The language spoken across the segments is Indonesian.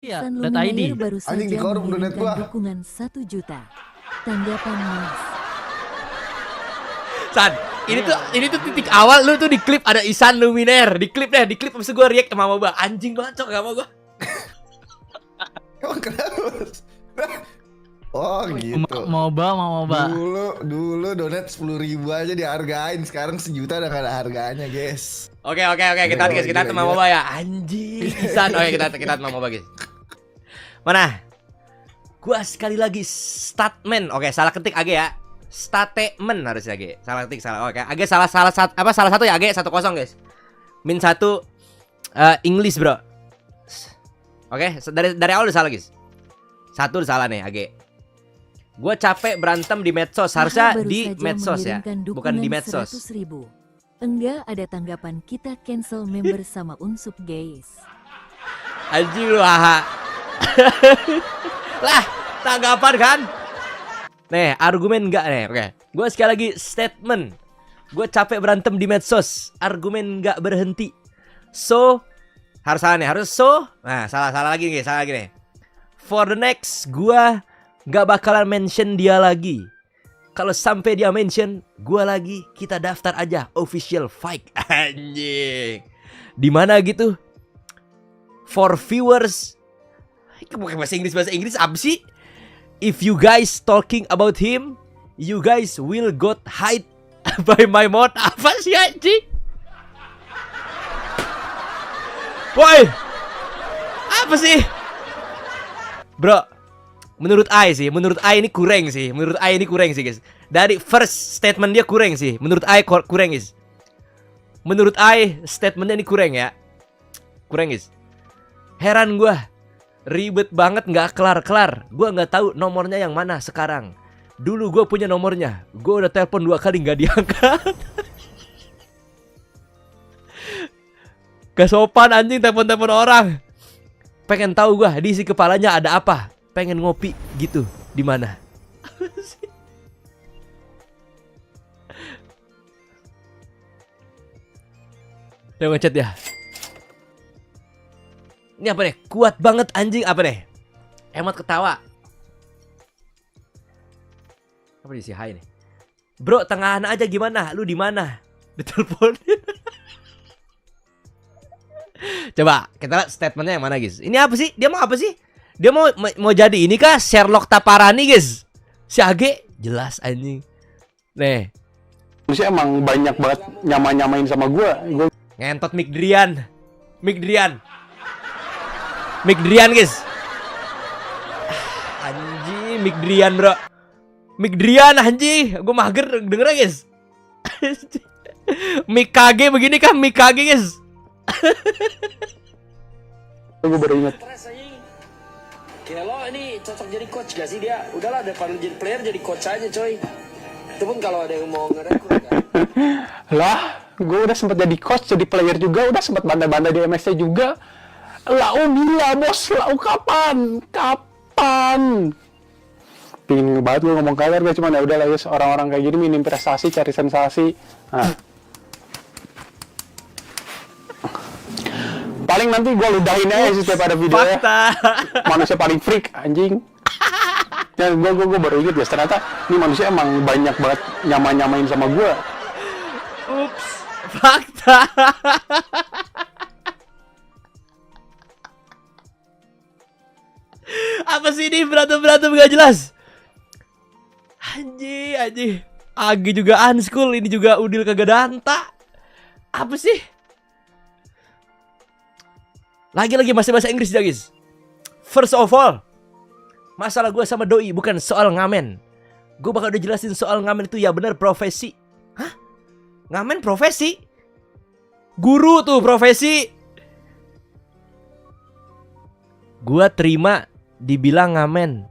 Iya, San .id. Luminaire baru saja Anjing, dikorup donet mengirimkan gua. dukungan 1 juta. Tanggapan Mas. San, ini tuh titik awal lu tuh di klip ada Isan Luminaire, di klip abis itu gue react sama Moba. Anjing banget, cok, gak mau gue. Emang kenapa? Oh gitu. Moba. Dulu donat 10.000 aja dihargain, sekarang 1 juta udah gak ada harganya, guys. Oke, kita guys, kita sama Moba ya. Anjing, Isan. Oke, kita sama Moba guys. Mana? Gua sekali lagi statement. Oke, salah ketik Age ya. Statement harusnya Age. Salah ketik salah. Oke, Age salah satu ya Age 1-0 guys. -1 English, bro. Oke, dari awal udah salah guys. 1 udah salah nih Age. Gua capek berantem di medsos, harusnya Baru di saja medsos ya, mengirimkan bukan di dukungan medsos. 100.000. Enggak ada tanggapan, kita cancel member sama Unsub guys. Anjing lu, haha. Lah, tanggapan kan? Nih, argumen enggak nih. Oke. Gue sekali lagi statement. Gue capek berantem di medsos. Argumen enggak berhenti. So, harus salah nih, harus so. Nah, salah lagi nih, salah lagi nih. For the next, gue nggak bakalan mention dia lagi. Kalau sampai dia mention gue lagi, kita daftar aja official fight. Anjing. Di mana gitu? For viewers. Bukan bahasa Inggris apa sih? If you guys talking about him, you guys will got hide by my mouth. Apa sih anjing? Woi, apa sih? Bro, menurut I ini kurang sih. Guys. Dari first statement dia kurang sih. Menurut I kurang guys. Menurut I statementnya ini kurang ya. Kurang guys. Heran gua. Ribet banget, nggak kelar-kelar. Gua nggak tahu nomornya yang mana sekarang. Dulu gue punya nomornya. Gue udah telepon 2 kali nggak diangkat. Gak sopan anjing telepon orang. Pengen tahu gue di isi kepalanya ada apa. Pengen ngopi gitu. Di mana? Dia ngechat ya. Ini apa nih? Kuat banget anjing, apa nih? Emot ketawa. Apa di si hai nih? Bro, tengahan aja gimana? Lu di mana? Diteleponin. Coba kita lihat statementnya yang mana guys. Ini apa sih? Dia mau apa sih? Dia mau jadi ini kah? Sherlock Taparani guys. Si Age jelas anjing. Nih. Manusia emang banyak banget nyamain sama gue. Ngentot Mick Drian guys. Anjing, Mick Drian bro. Mick Drian anjing. Gue mager dengernya guys. Mick KG begini kan Mick KG guys. Gue baru inget. Kelo ini cocok jadi coach gak sih dia? Udahlah daripada jadi player jadi coach aja coy. Itu pun kalau ada yang mau ngerekrut kan. Lah, gue udah sempat jadi coach, jadi player juga, udah sempat bandai-bandai di MSC juga. Lau bila bos, lau kapan? Pingin banget gue ngomong kasar, gue cuman ya udah lah guys, orang-orang kayak gini minim prestasi, cari sensasi. Nah. Paling nanti gue ludahin aja sih setiap ada video ya. Manusia paling freak anjing. Dan gue baru inget guys, ternyata ini manusia emang banyak banget nyamain sama gue. Ups, fakta. Apa sih ini berantem gak jelas? Anjing. Agi juga unskool, ini juga Udil kagak danta. Apa sih? Lagi-lagi masih bahasa Inggris ya guys. First of all, masalah gue sama doi bukan soal ngamen. Gue bakal udah jelasin soal ngamen itu ya bener profesi. Hah? Ngamen profesi? Guru tuh profesi. Gue terima dibilang ngamen.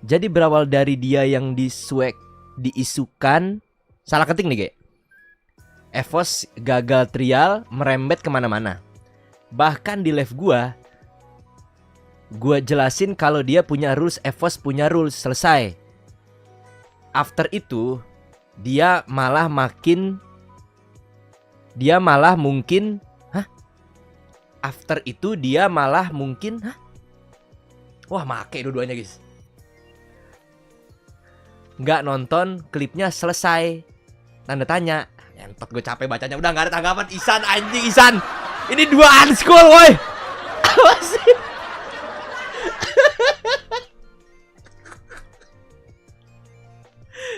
Jadi berawal dari dia yang diisukan. Salah ketik nih kayak Evos gagal trial merembet kemana-mana. Bahkan di live gue jelasin kalau dia punya rules, Evos punya rules, selesai. After itu dia malah mungkin After itu dia malah mungkin Wah, make dua-duanya guys. Nggak nonton klipnya selesai. Tanda tanya. Entot gue capek bacanya. Udah nggak ada tanggapan. Isan anjing Isan. Ini 2 unschool woi. Apa sih?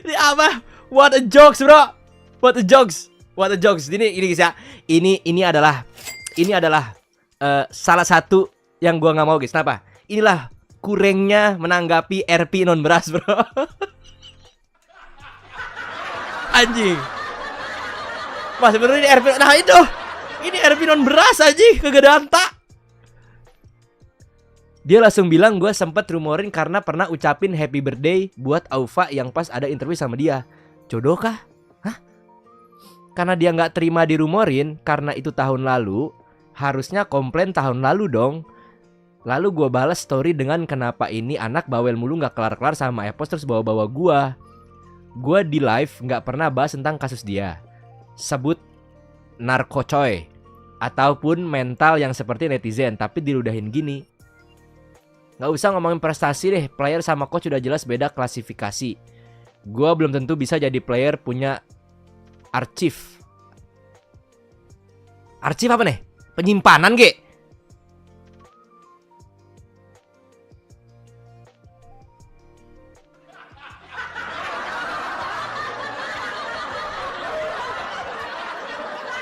Ini apa? What a jokes bro. What a jokes. What a jokes. Ini guys ya. Ini adalah salah satu yang gua nggak mau guys. Kenapa? Inilah kurangnya menanggapi RP non beras bro. Anjing. Mas sebenarnya ini RP. Nah itu. Ini RP non beras anjing. Kagak ada anta. Dia langsung bilang gue sempat rumorin karena pernah ucapin happy birthday buat Aufa yang pas ada interview sama dia. Jodoh kah? Hah? Karena dia nggak terima dirumorin karena itu tahun lalu, harusnya komplain tahun lalu dong. Lalu gue balas story dengan kenapa ini anak bawel mulu nggak kelar-kelar sama Epos terus bawa-bawa gue. Gue di live nggak pernah bahas tentang kasus dia. Sebut narkocoy ataupun mental yang seperti netizen, tapi diludahin gini. Nggak usah ngomongin prestasi deh, player sama coach udah jelas beda klasifikasi. Gua belum tentu bisa jadi player punya arsip. Arsip apa nih? Penyimpanan ge?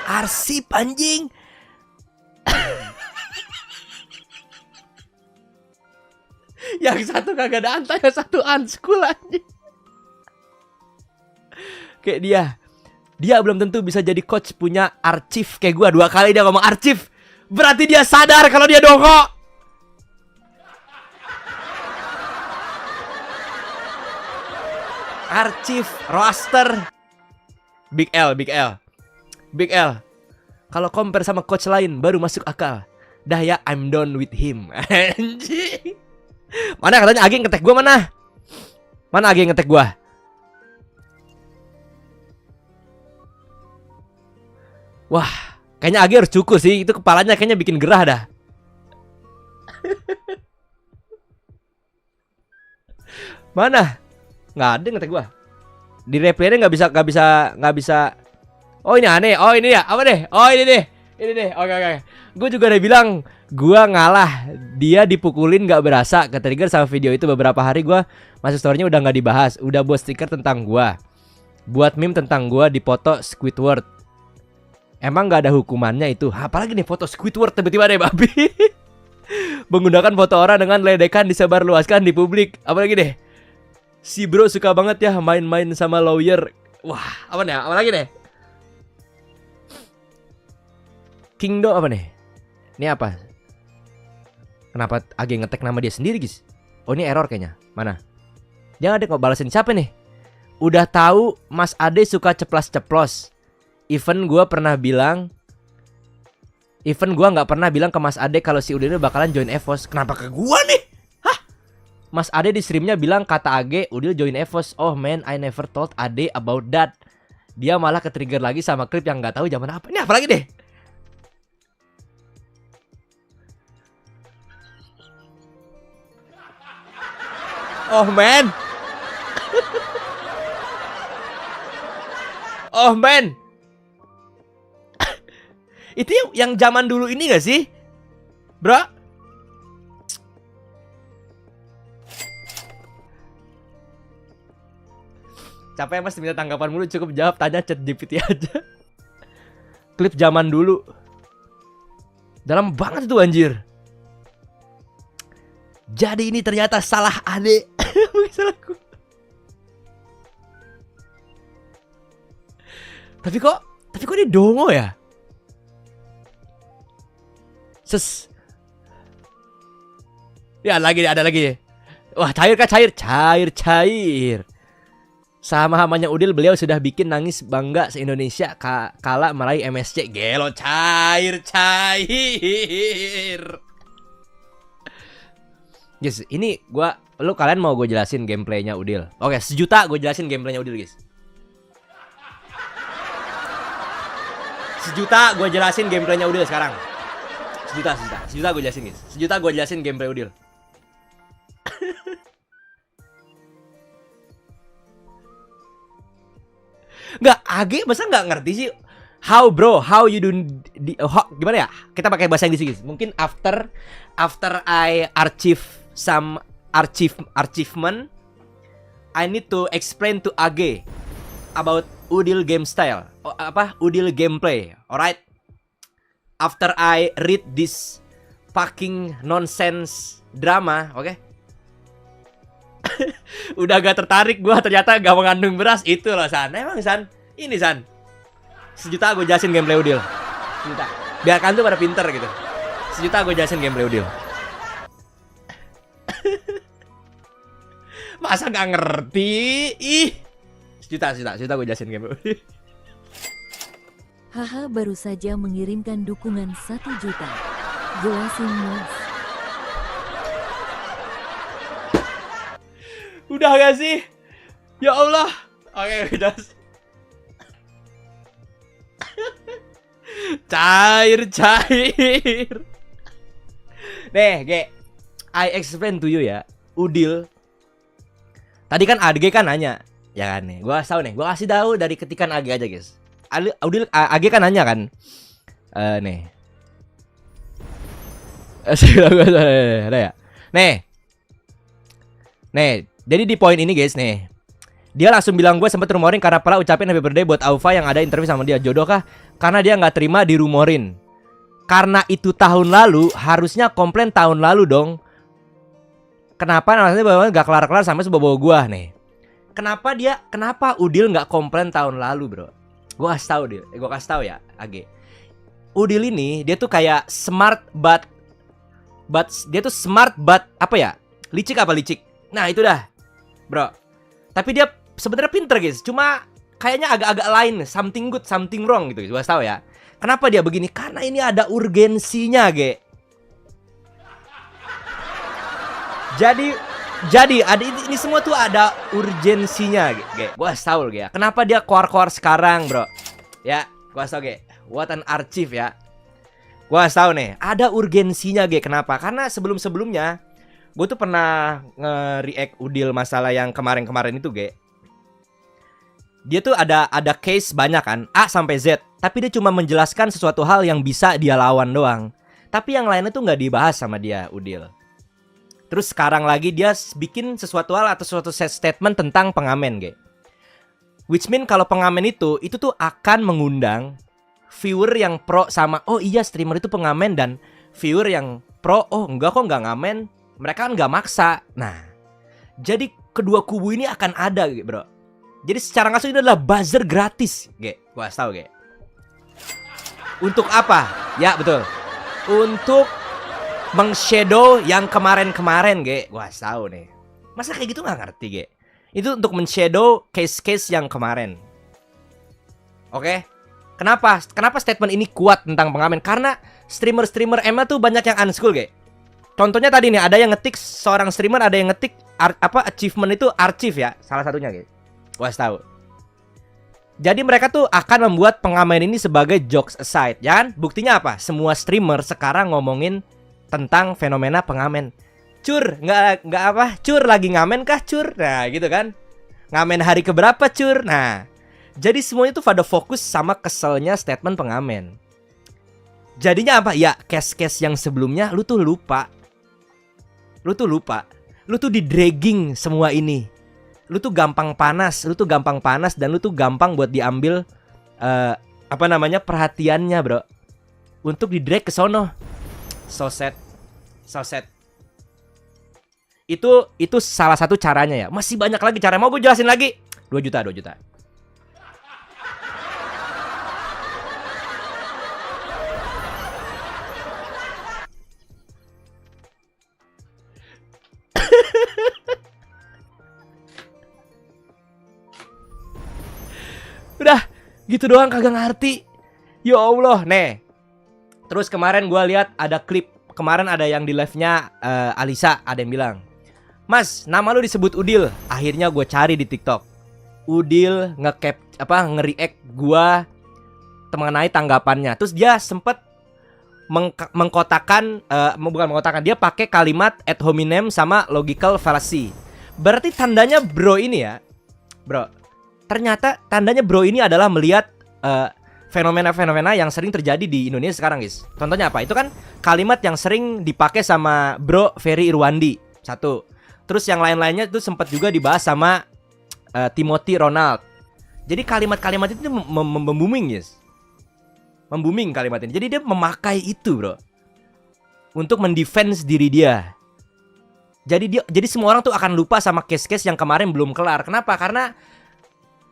Arsip anjing. Yang satu kagak ada anta, yang satu unschool anjing. Kayak dia belum tentu bisa jadi coach punya arsip kayak gua. 2 kali dia ngomong arsip. Berarti dia sadar kalau dia dongkok. Arsip, roster. Big L. Kalau compare sama coach lain baru masuk akal. Dah ya, I'm done with him. Anjing. Mana katanya Agi ngetek gua mana? Mana Agi ngetek gua? Wah, kayaknya Agi harus cukur sih. Itu kepalanya kayaknya bikin gerah dah. Mana? Nggak ada ngetek gua. Di replaynya nggak bisa. Oh ini aneh. Oh ini ya. Apa deh? Oh ini deh. Oke. Gue juga udah bilang gua ngalah. Dia dipukulin nggak berasa. Ketrigger sama video itu beberapa hari gua masuk storynya udah nggak dibahas. Udah buat stiker tentang gua. Buat meme tentang gua dipoto Squidward. Emang nggak ada hukumannya itu. Apalagi nih foto Squidward tiba-tiba deh babi. Menggunakan foto orang dengan ledekan disebarluaskan di publik. Apalagi deh. Si bro suka banget ya main-main sama lawyer. Wah, apa nih? Apa lagi deh? Kingdo apa nih? Ini apa? Kenapa Agi ngetek nama dia sendiri guys? Oh ini error kayaknya. Mana? Jangan deh kok balasin siapa nih? Udah tahu Mas Ade suka ceplas-ceplos. Even gua nggak pernah bilang ke Mas Ade kalau si Udin bakalan join EVOS. Kenapa ke gua nih? Hah? Mas Ade di streamnya bilang kata Age Udil join EVOS. Oh man, I never told Ade about that. Dia malah ke-trigger lagi sama klip yang nggak tahu zaman apa. Ini apa lagi deh? Oh man. Oh man. Itu yang zaman dulu ini gak sih? Bro? Capek mas minta tanggapan mulu, cukup jawab tanya chat GPT aja. Klip zaman dulu. Dalam banget tuh anjir. Jadi ini ternyata salah Ade. Salahku. Tapi kok dia dongo ya? Ya ada lagi. Wah cair kah cair. Sama hamanya Udil beliau sudah bikin nangis bangga se-Indonesia kala meraih MSC. Gelo cair. Guys, ini kalian mau gue jelasin gameplaynya Udil? Oke, 1 juta gue jelasin gameplaynya Udil, guys. 1 juta gue jelasin gameplaynya Udil sekarang. 1 juta gue jelasin, guys. 1 juta gue jelasin gameplay Udil. Nggak, AG masa nggak ngerti sih? How bro, how you do gimana ya? Kita pakai bahasa Inggris guys. Mungkin after I achieve some achievement, I need to explain to AG about Udil game style. Udil gameplay. Alright. After I read this fucking nonsense drama, oke? Udah gak tertarik gua, ternyata gak mengandung beras. Itu loh San. Emang San, ini San, 1 juta gue jelasin gameplay Udil. 1 juta. Biarkan tuh pada pinter gitu. 1 juta gue jelasin gameplay Udil. Masa gak ngerti? Ih. 1 juta gue jelasin gameplay Udil. Haha, baru saja mengirimkan dukungan 1 juta. Jelasin Mas. Udah gak sih? Ya Allah. Oke, udah. Cair. Nih, Ge, I explain to you ya. Udil. Tadi kan AG kan nanya, ya kan nih. Gua tahu nih, gua kasih tahu dari ketikan AG aja, guys. Udil AG kan nanya kan. Nih. Ada ya? Nih, jadi di poin ini guys nih, dia langsung bilang gue sempet rumorin karena pernah ucapin happy birthday buat Aufa yang ada interview sama dia. Jodoh kah? Karena dia nggak terima dirumorin. Karena itu tahun lalu, harusnya komplain tahun lalu dong. Kenapa namanya bawa nggak kelar-kelar sampai sebawa gua nih? Kenapa Udil nggak komplain tahun lalu bro? Gue kasih tahu ya, AG. Udil ini dia tuh kayak smart but dia tuh smart but apa ya? Licik. Nah itu dah, bro. Tapi dia sebenarnya pinter guys. Cuma kayaknya agak-agak lain, something good, something wrong gitu. Gue tahu ya. Kenapa dia begini? Karena ini ada urgensinya, Ge. Jadi ada ini semua tuh ada urgensinya, Ge. Gue tahu, Ge. Kenapa dia keluar sekarang, bro? Ya, gue tahu, Ge. What an archive ya. Gue tahu nih, ada urgensinya, Ge. Kenapa? Karena sebelum-sebelumnya gue tuh pernah nge-react Udil masalah yang kemarin-kemarin itu, Ge. Dia tuh ada case banyak kan, A sampai Z. Tapi dia cuma menjelaskan sesuatu hal yang bisa dia lawan doang. Tapi yang lainnya tuh nggak dibahas sama dia, Udil. Terus sekarang lagi dia bikin sesuatu hal atau suatu statement tentang pengamen, Ge. Which mean kalau pengamen itu tuh akan mengundang viewer yang pro sama, oh iya streamer itu pengamen, dan viewer yang pro, oh enggak kok nggak ngamen. Mereka kan nggak maksa. Nah, jadi kedua kubu ini akan ada, bro. Jadi secara langsung ini adalah buzzer gratis, Ge. Gua tahu, Ge. Untuk apa? Ya betul. Untuk meng-shadow yang kemarin-kemarin, Ge. Gua tahu nih. Masa kayak gitu nggak ngerti, Ge? Itu untuk men-shadow case-case yang kemarin. Oke? Kenapa statement ini kuat tentang pengamen? Karena streamer-streamer Emma tuh banyak yang unschool, Ge. Contohnya tadi nih, ada yang ngetik seorang streamer, ada yang ngetik achievement itu archive ya, salah satunya gitu. Gua tahu. Jadi mereka tuh akan membuat pengamen ini sebagai jokes aside, ya kan? Buktinya apa? Semua streamer sekarang ngomongin tentang fenomena pengamen. Cur, nggak apa? Cur lagi ngamen kah, Cur? Nah, gitu kan? Ngamen hari keberapa, Cur? Nah, jadi semuanya tuh pada fokus sama keselnya statement pengamen. Jadinya apa? Ya, case-case yang sebelumnya lu tuh lupa. Lu tuh di-dragging semua ini. Lu tuh gampang panas dan lu tuh gampang buat diambil perhatiannya, bro. Untuk di-drag ke sono. So sad. Itu salah satu caranya ya. Masih banyak lagi cara. Mau gue jelasin lagi? 2 juta. Udah gitu doang kagak ngerti. Ya Allah. Nih. Terus kemarin gue lihat ada klip. Kemarin ada yang di live-nya Alisa. Ada yang bilang, Mas, nama lu disebut Udil. Akhirnya gue cari di TikTok. Udil nge-react gue mengenai tanggapannya. Terus dia sempet mengkotakan bukan mengkotakan, dia pakai kalimat ad hominem sama logical fallacy. Berarti tandanya bro ini ya, bro. Ternyata tandanya bro ini adalah melihat fenomena-fenomena yang sering terjadi di Indonesia sekarang, guys. Contohnya apa? Itu kan kalimat yang sering dipakai sama bro Ferry Irwandi. Satu. Terus yang lain-lainnya itu sempat juga dibahas sama Timothy Ronald. Jadi kalimat-kalimat itu membooming, guys. Membooming kalimat ini. Jadi dia memakai itu, bro, untuk mendefense diri dia. Jadi semua orang tuh akan lupa sama case-case yang kemarin belum kelar. Kenapa? Karena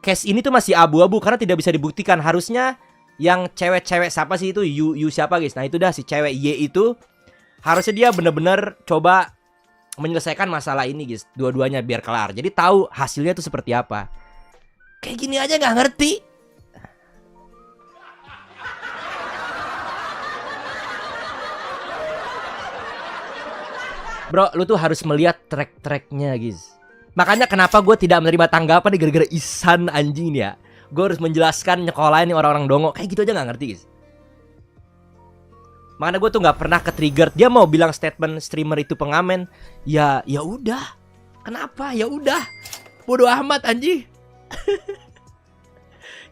case ini tuh masih abu-abu karena tidak bisa dibuktikan. Harusnya yang cewek-cewek siapa sih itu? Yu siapa, guys? Nah, itu dah si cewek Y itu harusnya dia bener-bener coba menyelesaikan masalah ini, guys. Dua-duanya biar kelar. Jadi tahu hasilnya tuh seperti apa. Kayak gini aja nggak ngerti. Bro, lu tuh harus melihat track-tracknya, guys. Makanya kenapa gue tidak menerima tanggapan nih gara-gara Ihsan anjing ya. Gue harus menjelaskan nyekolahin nih orang-orang dongo. Kayak gitu aja gak ngerti, guys. Makanya gue tuh gak pernah ke-trigger. Dia mau bilang statement streamer itu pengamen. Ya udah. Kenapa? Ya udah. Bodoh amat anjing.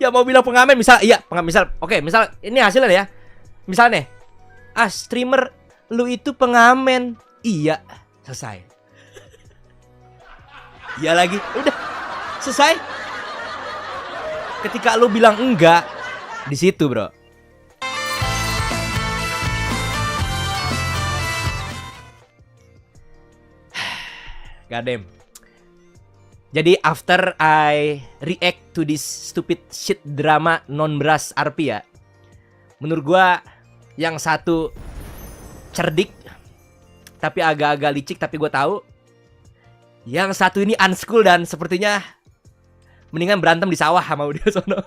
Ya mau bilang pengamen misal, iya, oke, misal ini hasilnya ya. Misalnya, streamer lu itu pengamen. Iya, selesai. Iya lagi, udah selesai. Ketika lu bilang enggak, di situ, bro. Goddamn. Jadi after I react to this stupid shit drama non-beras RP ya, menurut gua yang satu cerdik tapi agak-agak licik, tapi gue tahu yang satu ini unschool dan sepertinya mendingan berantem di sawah sama dia sono.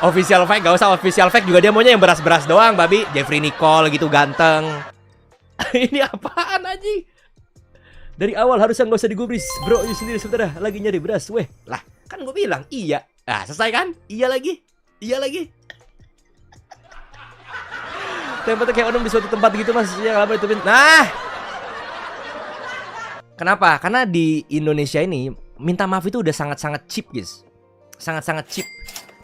Official fact, gak usah official fact juga, dia maunya yang beras-beras doang, babi. Jeffrey Nicole gitu ganteng. Ini apaan anjing? Dari awal harusnya gak usah digubris. Bro, you sendiri sebentar lagi nyari beras. Weh, lah kan gue bilang iya. Ah, selesai kan? Iya lagi. Tempatnya kayak orang di suatu tempat gitu, mas. Ya apa itu? Nah, kenapa? Karena di Indonesia ini minta maaf itu udah sangat-sangat cheap, guys. Sangat-sangat cheap.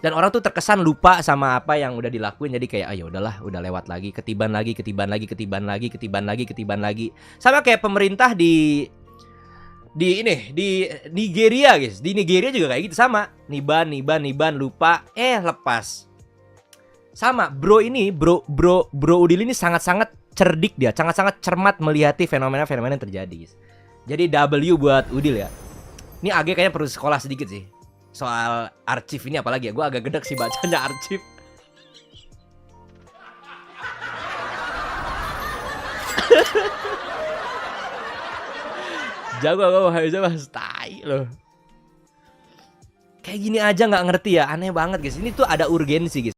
Dan orang tuh terkesan lupa sama apa yang udah dilakuin. Jadi kayak ayo udahlah, udah lewat lagi, ketiban lagi. Sama kayak pemerintah di Nigeria, guys. Di Nigeria juga kayak gitu sama. Niban lupa, lepas. Sama, bro ini, bro Udil ini sangat-sangat cerdik dia, sangat-sangat cermat melihati fenomena-fenomena yang terjadi, guys. Jadi W buat Udil ya. Ini agak kayaknya perlu sekolah sedikit sih soal arsip ini, apalagi ya. Gue agak gedek sih bacanya arsip. Jago tai loh. Kayak gini aja nggak ngerti ya, aneh banget, guys. Ini tuh ada urgensi, guys.